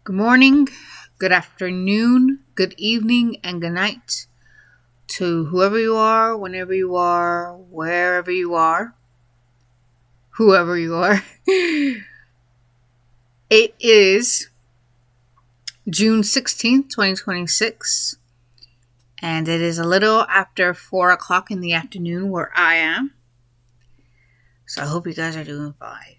Good morning, good afternoon, good evening, and good night to whoever you are, whenever you are, wherever you are, whoever you are. It is June 16th, 2026, and it is a little after 4 o'clock in the afternoon where I am. So I hope you guys are doing fine.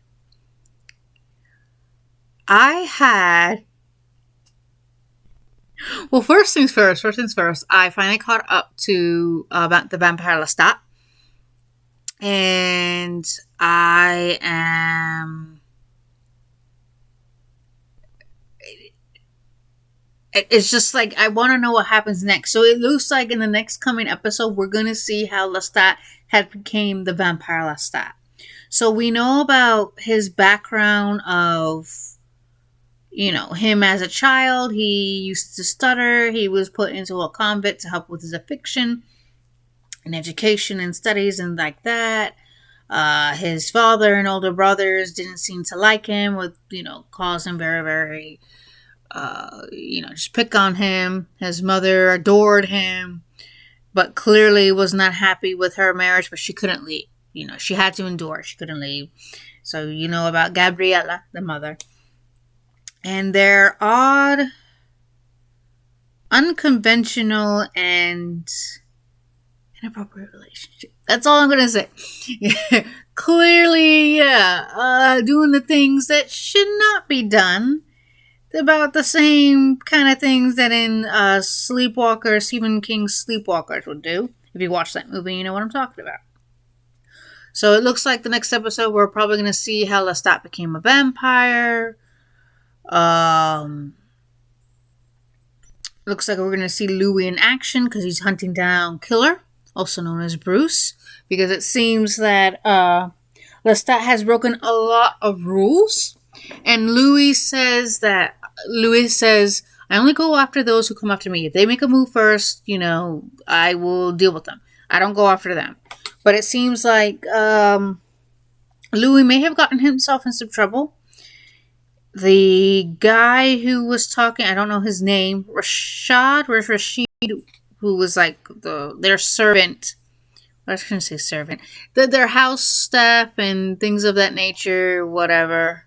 First things first, I finally caught up to about the vampire Lestat. And I am. It's just like I want to know what happens next. So it looks like in the next coming episode, we're going to see how Lestat had became the vampire Lestat. So we know about his background of, him as a child. He used to stutter. He was put into a convent to help with his addiction and education and studies and like that. His father and older brothers didn't seem to like him, would, cause him very, very, just pick on him. His mother adored him, but clearly was not happy with her marriage, but she couldn't leave. She had to endure. She couldn't leave. So, about Gabriella, the mother. And their odd, unconventional, and inappropriate relationship. That's all I'm going to say. Clearly, doing the things that should not be done. About the same kind of things that in Stephen King's Sleepwalkers would do. If you watch that movie, you know what I'm talking about. So it looks like the next episode we're probably going to see how Lestat became a vampire. Looks like we're going to see Louis in action because he's hunting down Killer, also known as Bruce, because it seems that Lestat has broken a lot of rules. And Louis says, I only go after those who come after me. If they make a move first, I will deal with them. I don't go after them. But it seems like Louis may have gotten himself in some trouble. The guy who was talking, I don't know his name, Rashid, who was like their servant. I was going to say servant. Their house staff and things of that nature, whatever.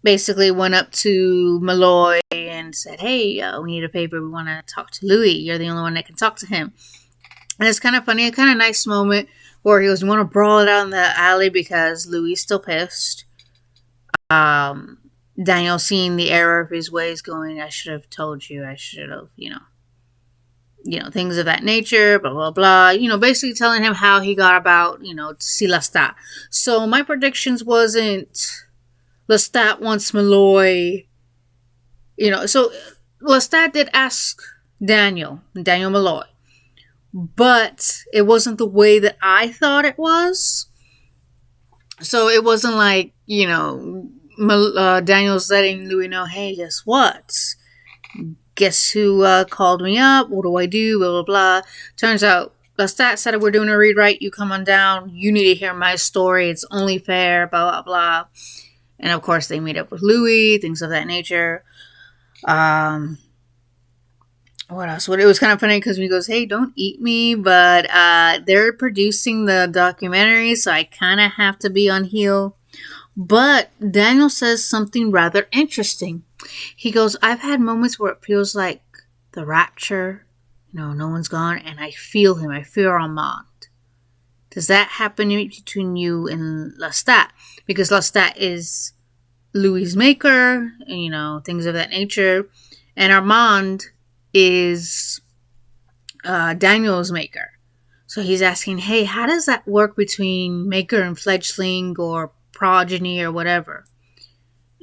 Basically went up to Malloy and said, hey, we need a favor. We want to talk to Louis. You're the only one that can talk to him. And it's kind of funny, a kind of nice moment where he goes, you want to brawl it out in the alley because Louis is still pissed. Daniel seeing the error of his ways going, I should have told you. I should have, things of that nature, blah, blah, blah. Basically telling him how he got about, to see Lestat. So my predictions wasn't Lestat wants Malloy. So Lestat did ask Daniel Malloy. But it wasn't the way that I thought it was. So it wasn't like, Daniel's letting Louis know, hey, guess what? Guess who called me up? What do I do? Blah, blah, blah. Turns out, Lestat said we're doing a rewrite. You come on down. You need to hear my story. It's only fair, blah, blah, blah. And of course, they meet up with Louis, things of that nature. What else? It was kind of funny because he goes, hey, don't eat me. But they're producing the documentary, so I kind of have to be on heel. But Daniel says something rather interesting. He goes, I've had moments where it feels like the rapture, no one's gone, and I feel him. I feel Armand. Does that happen between you and Lestat? Because Lestat is Louis' maker, things of that nature. And Armand is Daniel's maker. So he's asking, hey, how does that work between maker and fledgling or progeny or whatever?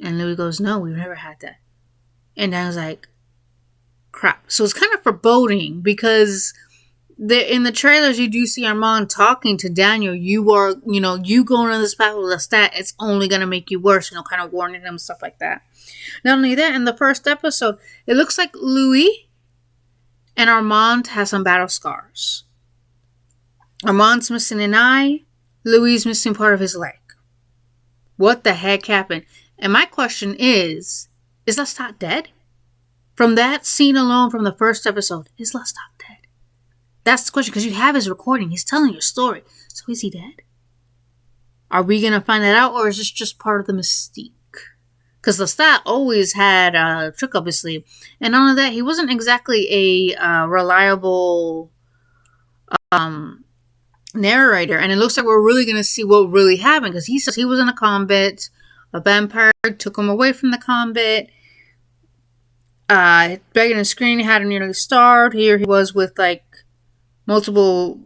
And Louis goes, no, we've never had that. And Daniel's like, crap. So it's kind of foreboding because in the trailers you do see Armand talking to Daniel. You are, you going on this path with Lestat, it's only going to make you worse, kind of warning him, stuff like that. Not only that, in the first episode, it looks like Louis and Armand has some battle scars. Armand's missing an eye. Louis is missing part of his leg. What the heck happened? And my question is Lestat dead? From that scene alone, from the first episode, is Lestat dead? That's the question, because you have his recording. He's telling your story. So is he dead? Are we going to find that out, or is this just part of the mystique? Because Lestat always had a trick up his sleeve. And not only that, he wasn't exactly a reliable narrator. And it looks like we're really going to see what really happened, because he says he was in a combat. A vampire took him away from the combat. Begging and screaming, had him nearly starved. Here he was with like multiple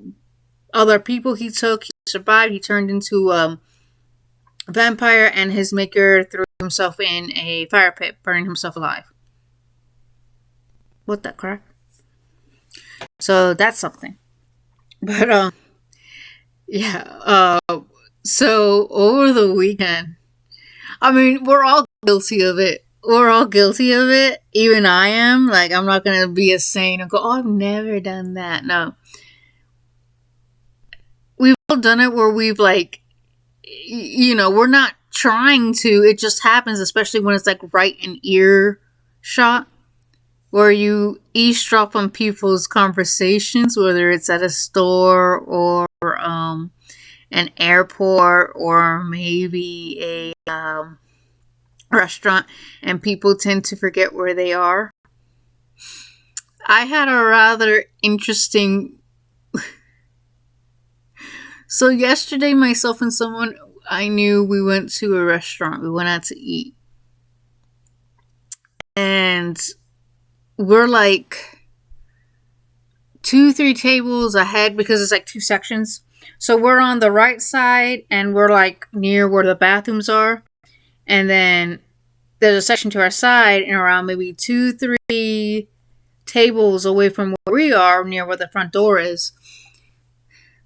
other people he took. He survived. He turned into a vampire, and his maker threw himself in a fire pit, burning himself alive. What the crap? So that's something. But yeah. So over the weekend, I mean, we're all guilty of it. We're all guilty of it. Even I am. Like, I'm not gonna be a saint and go, "Oh, I've never done that." No. We've all done it where we've like, we're not trying to. It just happens, especially when it's like right in earshot, where you eavesdrop on people's conversations, whether it's at a store or an airport or maybe a restaurant, and people tend to forget where they are. I had a rather interesting. So yesterday, myself and someone I knew, we went to a restaurant. We went out to eat. And we're like 2-3 tables ahead, because it's like 2 sections. So we're on the right side, and we're like near where the bathrooms are. And then there's a section to our side, and around maybe 2-3 tables away from where we are, near where the front door is,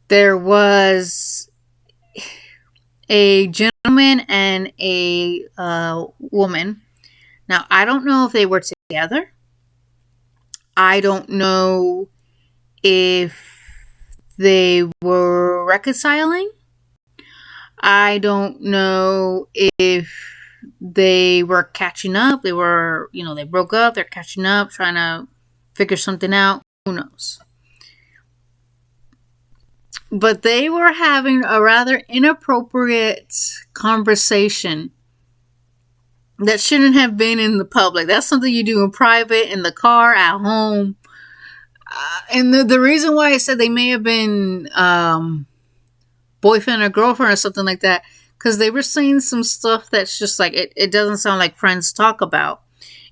there was a gentleman and a woman. Now, I don't know if they were together. I don't know if they were reconciling. I don't know if they were catching up. They were, they broke up. They're catching up, trying to figure something out. Who knows? But they were having a rather inappropriate conversation that shouldn't have been in the public. That's something you do in private, in the car, at home. And the reason why I said they may have been boyfriend or girlfriend or something like that, because they were saying some stuff that's just like, it doesn't sound like friends talk about.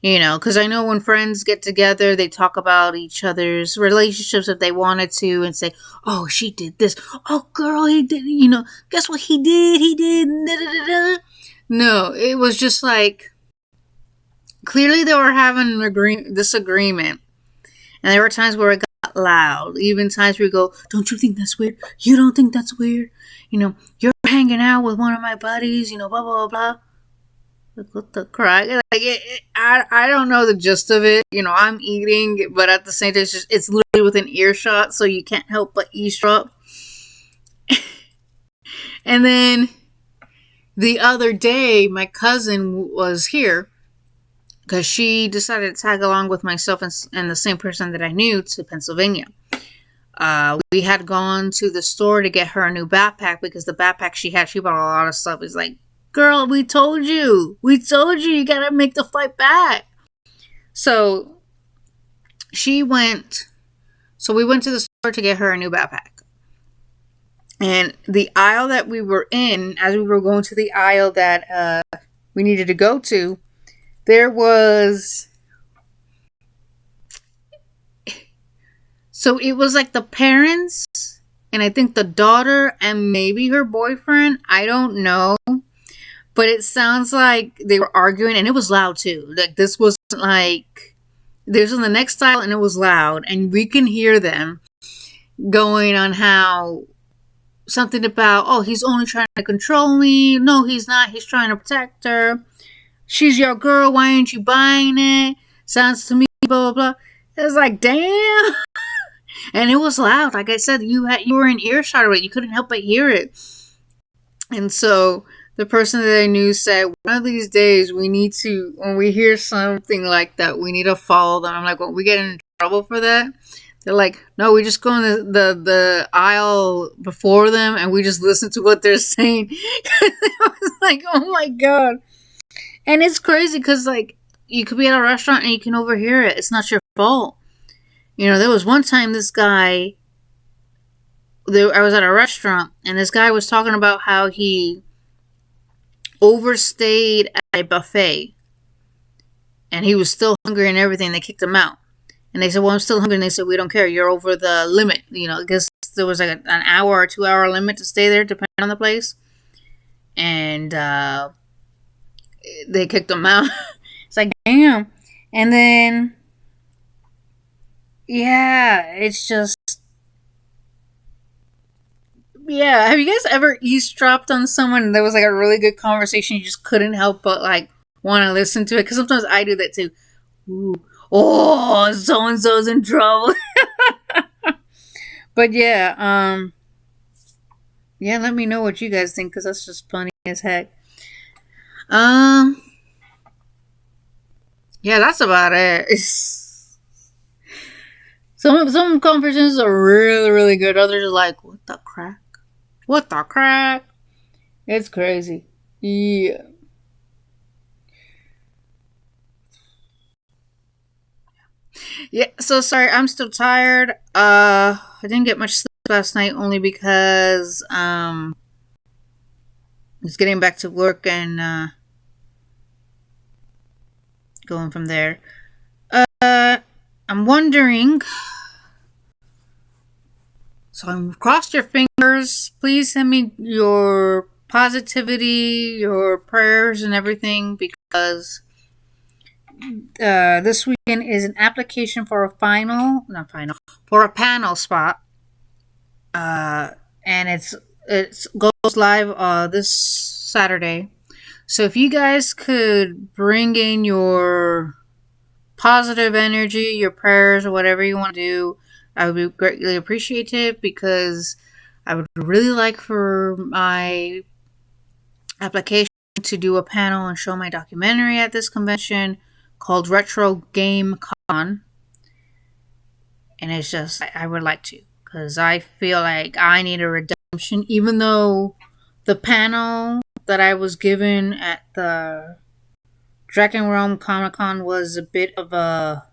Because I know when friends get together, they talk about each other's relationships if they wanted to, and say, "Oh, she did this. Oh, girl, he did. Guess what he did? He did." Da, da, da, da. No, it was just like, clearly they were having an disagreement, and there were times where it got loud. Even times where we go, "Don't you think that's weird? You don't think that's weird? You're hanging out with one of my buddies. Blah blah blah." Like, what the crap? Like, I don't know the gist of it. I'm eating, but at the same time, it's literally within earshot, so you can't help but eavesdrop. And then the other day, my cousin was here because she decided to tag along with myself and the same person that I knew to Pennsylvania. We had gone to the store to get her a new backpack, because the backpack she had, she bought a lot of stuff. It's like, "Girl, we told you you gotta make the flight back." So we went to the store to get her a new backpack. And the aisle that we were in, as we were going to the aisle that we needed to go to, there was, so it was like the parents, and I think the daughter, and maybe her boyfriend. I don't know. But it sounds like they were arguing, and it was loud too. Like, this wasn't like, this was in the next aisle, and it was loud, and we can hear them going on how something about, "Oh, he's only trying to control me. No, he's not. He's trying to protect her. She's your girl. Why aren't you buying it? Sounds to me, blah, blah, blah." It was like, damn. And it was loud. Like I said, you were in earshot of it. You couldn't help but hear it. And so the person that I knew said, one of these days we need to, when we hear something like that, we need to follow them. I'm like, well, we get in trouble for that. They're like, no, we just go in the aisle before them and we just listen to what they're saying. I was like, oh my God. And it's crazy because, like, you could be at a restaurant and you can overhear it. It's not your fault. You know, there was one time this guy, I was at a restaurant and this guy was talking about how he overstayed at a buffet and he was still hungry and everything. They kicked him out. And they said, well, I'm still hungry. And they said, we don't care. You're over the limit. You know, I guess there was like an hour or 2 hour limit to stay there, depending on the place. And they kicked him out. It's like, damn. And then, yeah, it's just, yeah. Have you guys ever eavesdropped on someone and there was like a really good conversation? You just couldn't help but like want to listen to it? Because sometimes I do that too. Ooh. Oh, so and so's in trouble. But yeah, yeah, let me know what you guys think because that's just funny as heck. Yeah, that's about it. Some conversations are really really good. Others are like, what the crack? What the crack? It's crazy. Yeah. Yeah, so sorry, I'm still tired. I didn't get much sleep last night only because I was getting back to work and going from there. I'm wondering. So I'm crossed your fingers. Please send me your positivity, your prayers, and everything because this weekend is an application for a for a panel spot. And it goes live this Saturday. So if you guys could bring in your positive energy, your prayers, or whatever you want to do, I would be greatly appreciative because I would really like for my application to do a panel and show my documentary at this convention called Retro Game Con. And it's just, I would like to because I feel like I need a redemption, even though the panel that I was given at the Dragon Realm Comic Con was a bit of a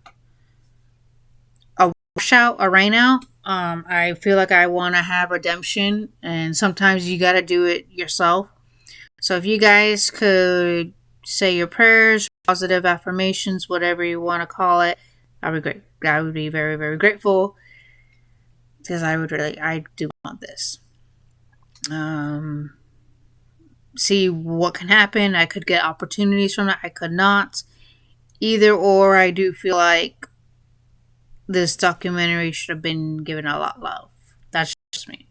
washout, a rain out. I feel like I want to have redemption, and sometimes you got to do it yourself. So if you guys could say your prayers, positive affirmations, whatever you want to call it, I would be great. I would be very, very grateful because I do want this. See what can happen. I could get opportunities from it. I could not. Either or, I do feel like this documentary should have been given a lot of love. That's just me.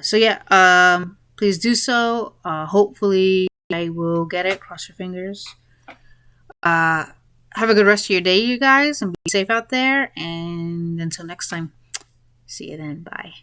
So yeah, please do so. Hopefully I will get it. Cross your fingers. Have a good rest of your day, you guys, and be safe out there. And until next time, see you then. Bye.